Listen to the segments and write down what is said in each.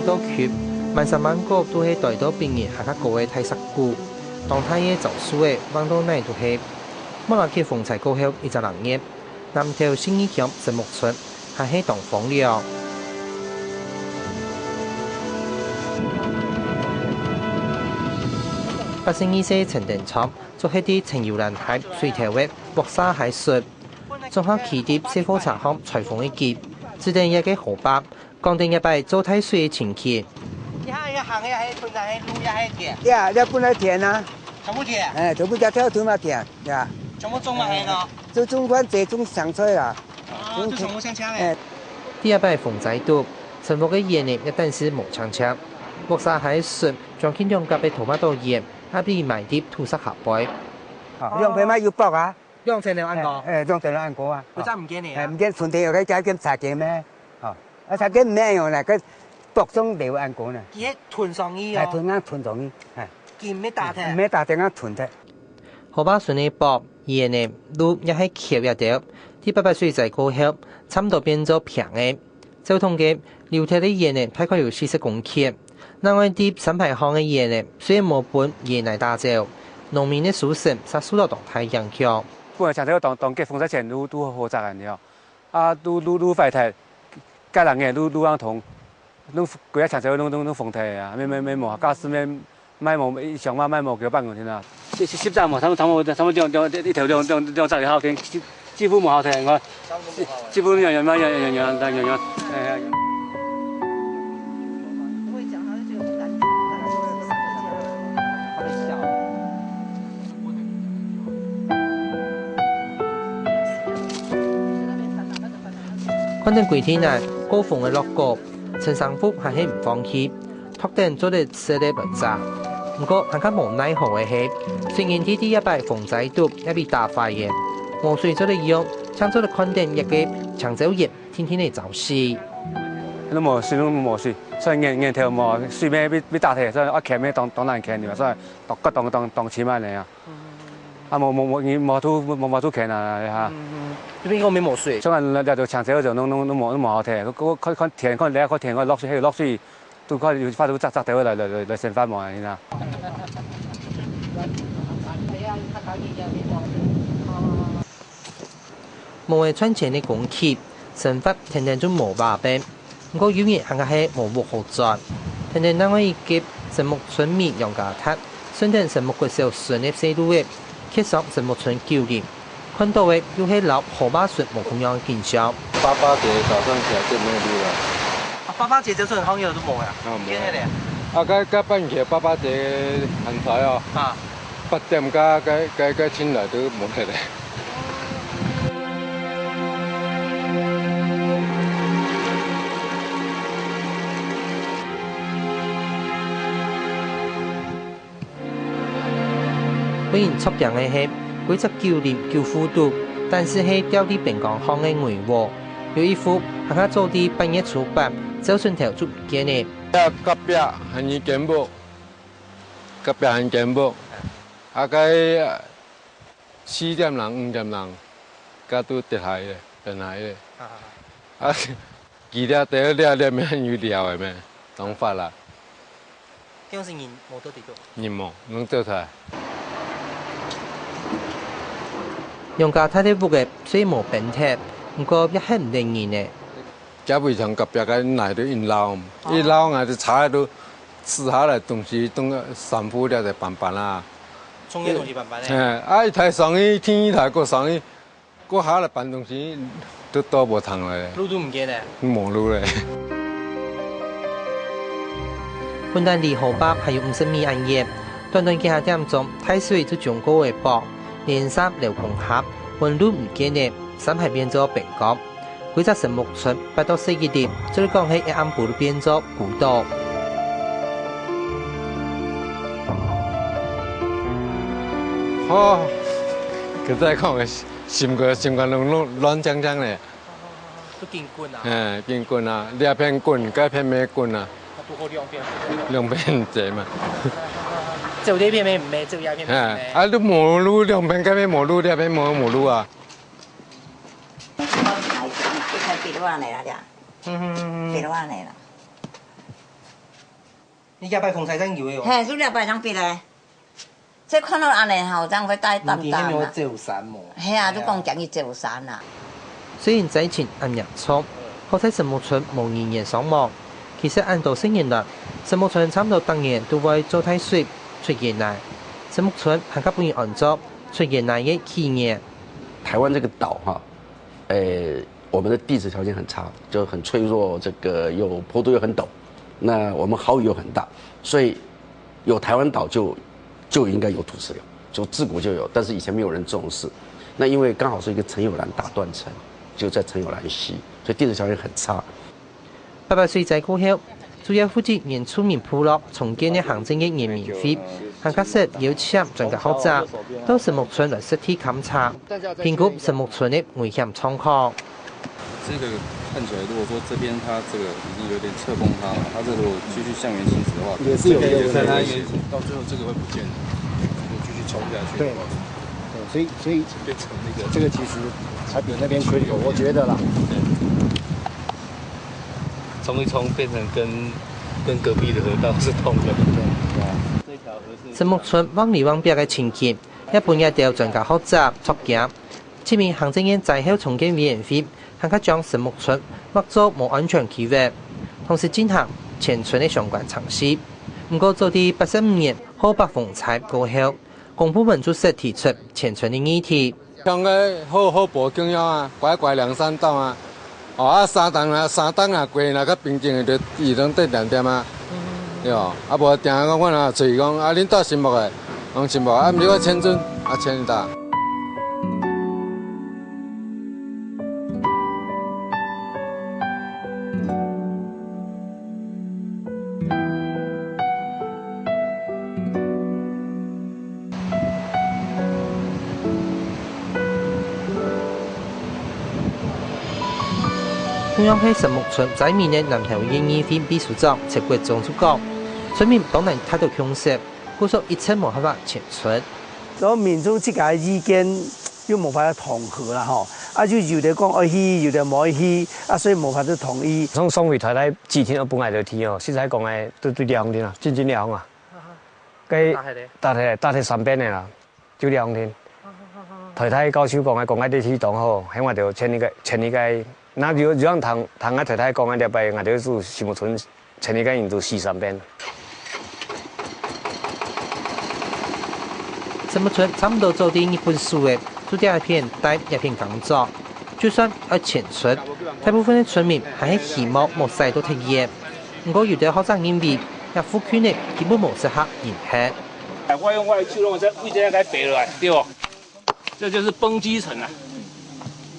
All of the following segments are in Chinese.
多缺，萬十萬個都係帶到病人下較高嘅體濕股，當太嘢就輸嘅揾到哪都係。莫那去風采過後一隻人熱，南投信義鄉神木村還係當荒了。82歲陳定昌做係啲陳搖蘭海水頭嘅鑊沙海術，綜合起啲小火茶行裁縫一劫，指定一個河壩，講定一擺做太水嘅前期。你看一行也還本來還路也還田。呀，這本來田啊。全部田。哎，全部家條土嘛田呀。全部種嘛係咯。就種翻這種香菜啊。就全部香腸嘅。第一擺風仔多，陳木嘅葉呢一定是無香腸。鑊沙海術將佢兩夾嘅頭髮到葉。阿邊買啲土色下擺，兩皮咪要搏啊！兩層兩按過，兩層兩按過啊！佢真唔驚你啊！唔驚盆地又喺加緊殺嘅咩？啊殺嘅咩樣咧？佢搏中đều按過呢。佢係囤上衣啊！囤上衣，係。見咩打嘅？咩打定啊囤的。河壩順利搏，葉呢路一係橋一條，啲800歲仔過後，差唔多變咗平嘅。交通嘅流體啲葉呢，大概有40公尺。另外啲新牌行嘅葉呢，雖然冇本葉嚟打造，農民嘅收成才受到動態影響。本來像這個當結風之前都好責任了，啊都快睇，家人嘅都安同，都幾日長這個都風睇啊，咩冇，家私咩買冇上晚買冇幾百個天啊，實在冇，他們一條兩隻好聽，幾乎冇好聽我，幾乎樣。反正幾天來，高峰嘅落過，陳生福還係唔放棄，確定做啲設立文章。不過，更加無奈何嘅係，雖然啲一擺風仔多一被打壞嘅，我隨咗啲用，搶咗啲肯定一個長洲葉，天天嚟走私。都冇水，所以硬條冇水咩被打鐵，所以一鉗咩當難鉗嘅，所以當錢買嚟啊。啊冇土鉗啊嚇。呢邊我沒冇水，所以你就長洲就冇好睇，佢田佢兩個田佢落水，都佢發到扎掉嚟成翻冇啊！冇係賺錢嘅工期，生活天天都冇把柄。不過有日行嘅係無木好賺，天天當我一劫神木村面用家塔，順定神木嘅時候順利四路嘅，揭上神木村9年。看到嘅又係老河壩術無同樣嘅現象。88節早上起來就沒有路了。88節就算行業都冇呀。冇啊！嗰半夜88節很快哦。啊。8點嗰進來都冇嚟咧。雖然出病嘅係。幾隻9年9副都，但是係掉啲病港行嘅外禍，有一副行下做啲半夜出版，走順條就唔見嘅。隔壁係你見冇？隔壁係見冇？啊個4點人5點人，家都跌下嘅，跌下嘅。啊，幾條跌了咩有料嘅咩？當發啦。嗰陣時人冇到地度。人冇，能做晒。用家太太屋嘅雖冇病貼，不過一係唔定然嘅。家會從隔壁嘅來到一撈，一撈我就查到吃下來東西，東散布了就辦辦啦。種嘢東西辦辦咧。啊！一台生意，天一台個生意，個下來辦東西都多無通咧。路都唔見咧。冇路咧。本來離河壩還有50米暗夜，短幾下點鐘，太水就將高位薄。連三流公盒，溫度唔見嘅，山係變咗平角。幾隻神木村8到4點，再講起一暗部都變咗古道。哦，佢真係講嘅，心肝亂鏘鏘咧。都見棍啊！見棍啊！呢一片棍，嗰一片咩棍啊？都好兩片。兩片啫嘛。就呢片咩唔咩，就一片咩。啊，都冇路，兩邊嗰邊冇路，呢邊冇路啊。別話嚟啦，別話嚟啦。你一百風勢真搖嘅喎。嘿，做了拜張別咧，即看到安尼吼，真會帶淡淡啦。照散喎。係啊，都講講伊照散啦。雖然之前暗日倉，好在神木村無人員傷亡，其實按照新年率，神木村差唔多當年都會做太水出現嚟。神木村還較不容易安裝出現嚟嘅起源。台灣這個島哈，我們的地質條件很差，就很脆弱，這個又坡度又很陡，那我們豪雨又很大，所以有台灣島就應該有土石流，就自古就有，但是以前沒有人重視。那因為剛好是一個陳有蘭大斷層，就在陳有蘭溪，所以地質條件很差。88歲仔過後，主要負責原住民部落重建的行政業人民會，還確實邀請專家學者到神木村來實地勘察，評估神木村的危險狀況。這個看起來，如果說這邊它這個已經有點側崩塌了，它這個如果繼續向前行駛的話，也是有它到最後這個會不見的，如果繼續衝下去。對，所以變成那個這個其實才比那邊虧口，我覺得啦。衝一衝變成跟隔壁的河道是通的。神木村往里往北的情形，一般也調專家學者作證。前面行政院災後重建委員會更加將神木村劃作無安全區域，同時進行前村的相關測試。不過做啲85年河北風災過後，公部門就實提出前村的議題。像個好步景樣啊，拐2-3道啊。啊，3檔啊，過那個平靜的，就移動得點啊，對哦。啊，無定講我若隨講，啊，恁到新木的，用新木，啊，唔你個遷村，啊，遷大。同樣喺神木村在面嘅南投縣議會秘書長陳國忠就講，村民當然態度強勢，故說一切冇辦法遷村。所以民眾之間意見又冇法子統合啦，吼，啊就有的講愛去，有的冇愛去，啊所以冇法子統一。從雙匯台來之前我本來就提哦，實在講誒都2天啦，真涼啊。佢搭喺山邊嘅啦，就2天。台台教授講講啲天當好，喺我哋前一個。那如果讓唐個太太講嘅禮拜，我哋做神木村前一個人做43遍。神木村差唔多做啲一本書嘅，做第一篇帶一篇講座。就算要遷村，大部分嘅村民係希望冇曬到體驗。不過有啲學生認為，入府區呢基本冇適合人口。我用我的手攏在為這個白落來，對不？這就是崩基層啊！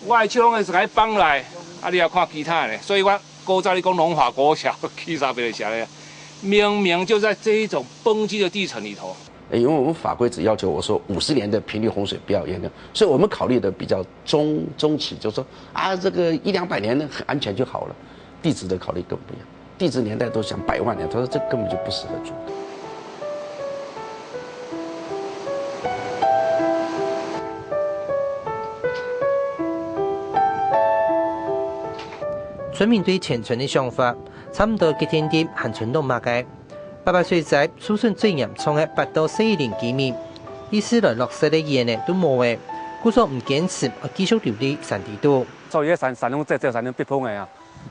我的手攏是該崩來。啊！你要看其他的，所以我古早你講龍華國小去啥別的下來，明明就在這一種崩積的地層裡頭。因為我們法規只要求我說50年的頻率洪水不要淹的，所以我們考慮的比較中期，就是說啊，這個100-200年很安全就好了。地質的考慮更不一樣，地質年代都想100萬年，他說這根本就不適合住。村民對遷村的想法，差唔多幾天啲行村都馬嘅。88歲仔出身最嚴重嘅8到4年居民，意思來落實的嘢呢都冇嘅，故所唔堅持繼續留喺山地度。所以山窿即係山窿逼碰嘅啊！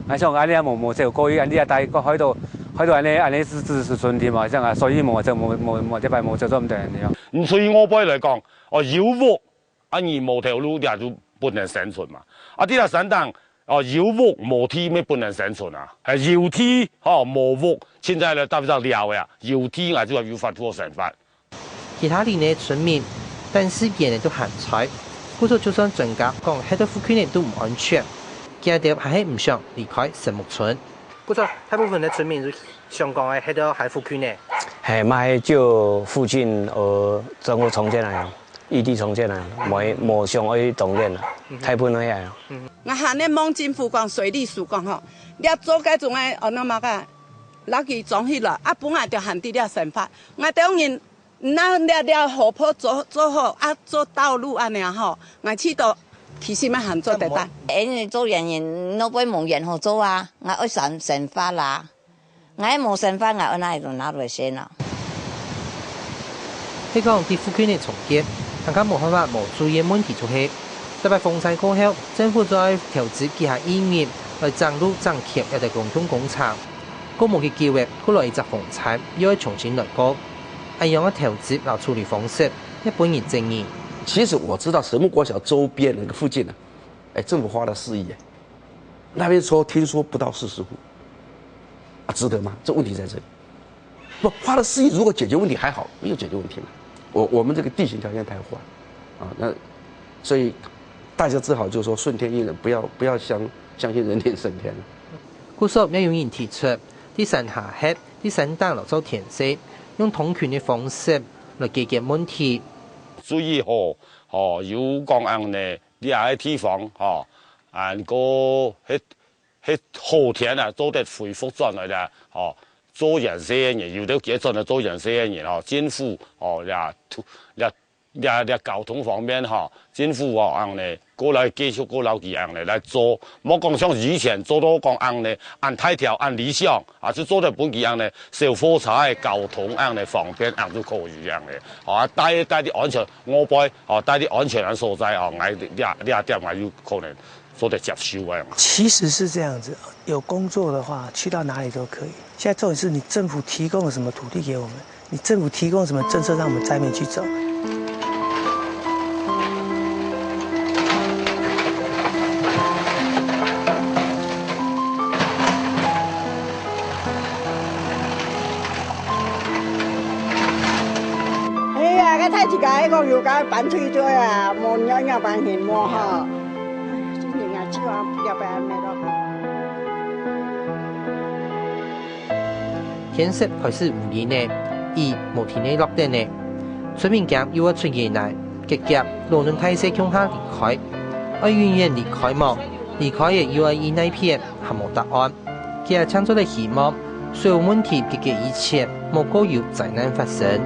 啊像安尼啊冇即係過去安尼啊，但係個海度安尼是春天嘛，即係所以冇即係冇即係冇就咁樣樣。咁所以我輩嚟講，遊牧而冇條路也就不能生存嘛。啊啲啊山檔。遊牧冇天咩不能生存啊？係遊天冇牧，現在咧特別就聊呀，遊天啊就係要發多成法。其他年嘅村民，但是人人都限財，故所就算專家講喺度府區呢都唔安全，驚到係唔想離開神木村。故所大部分嘅村民都想講喺度喺府區呢，係咪就附近整個重建啊？異地重建啊，冇上去重建啊，太搬去啊。我下呢望政府講水利署講吼，你做該種嘅那麼個，那佢裝起了，啊本來就限啲啲成法，我當然那河坡做好啊，做道路啊那吼，我知道其實乜行做得得。誒，做人員那邊冇人好做啊，我愛成法啦，我无生法，我安那就拿落先啦。喺講啲附近嘅重建，更加冇辦法無注意嘅問題就係，特別風災過後，政府再投資旗下醫業來增路增橋，又係共同工程。公務嘅計劃，過來一隻風災又要重新來過，一樣嘅投資和處理方式，一般人爭議。其實我知道神木國小周邊那個附近呢，政府花了4億，那邊聽說不到40戶，值得嗎？這問題在這裡。不花了4億，如果解決問題還好，沒有解決問題嘛。我們這個地形條件太壞，那所以大家只好就說順天應人，不要相信人定勝天。故所也有人提出，啲山下黑，啲山當嚟做填色，用通權嘅方式來解決問題。注意有講樣呢，呢下地方迄後天啊，做得恢復轉來啦，做人些嘢，有啲結轉嚟做人些嘢，政府交通方面政府呢過來繼續過來幾樣呢來做，冇講像以前做到講樣呢，按大條按理想就做得本幾樣呢，小貨車交通樣呢方便樣都可以樣呢，帶啲安全，我背帶啲安全嘅所在你點我有可能做得接受啊。其實是這樣子，有工作的話，去到哪裡都可以。現在重點是你政府提供了什麼土地給我們，你政府提供什麼政策讓我們在面去走。哎呀，個太子街個要搞辦退咗啊，冇人辦現冇哈。天色開始唔熱呢，雨無天氣落定呢，村民間又要出夜來，結結路輪太勢向下離開，我遠遠離開麼？離開嘅又要以那片還無答案，佢係창조的希望，所有問題結結以前，莫過有災難發生。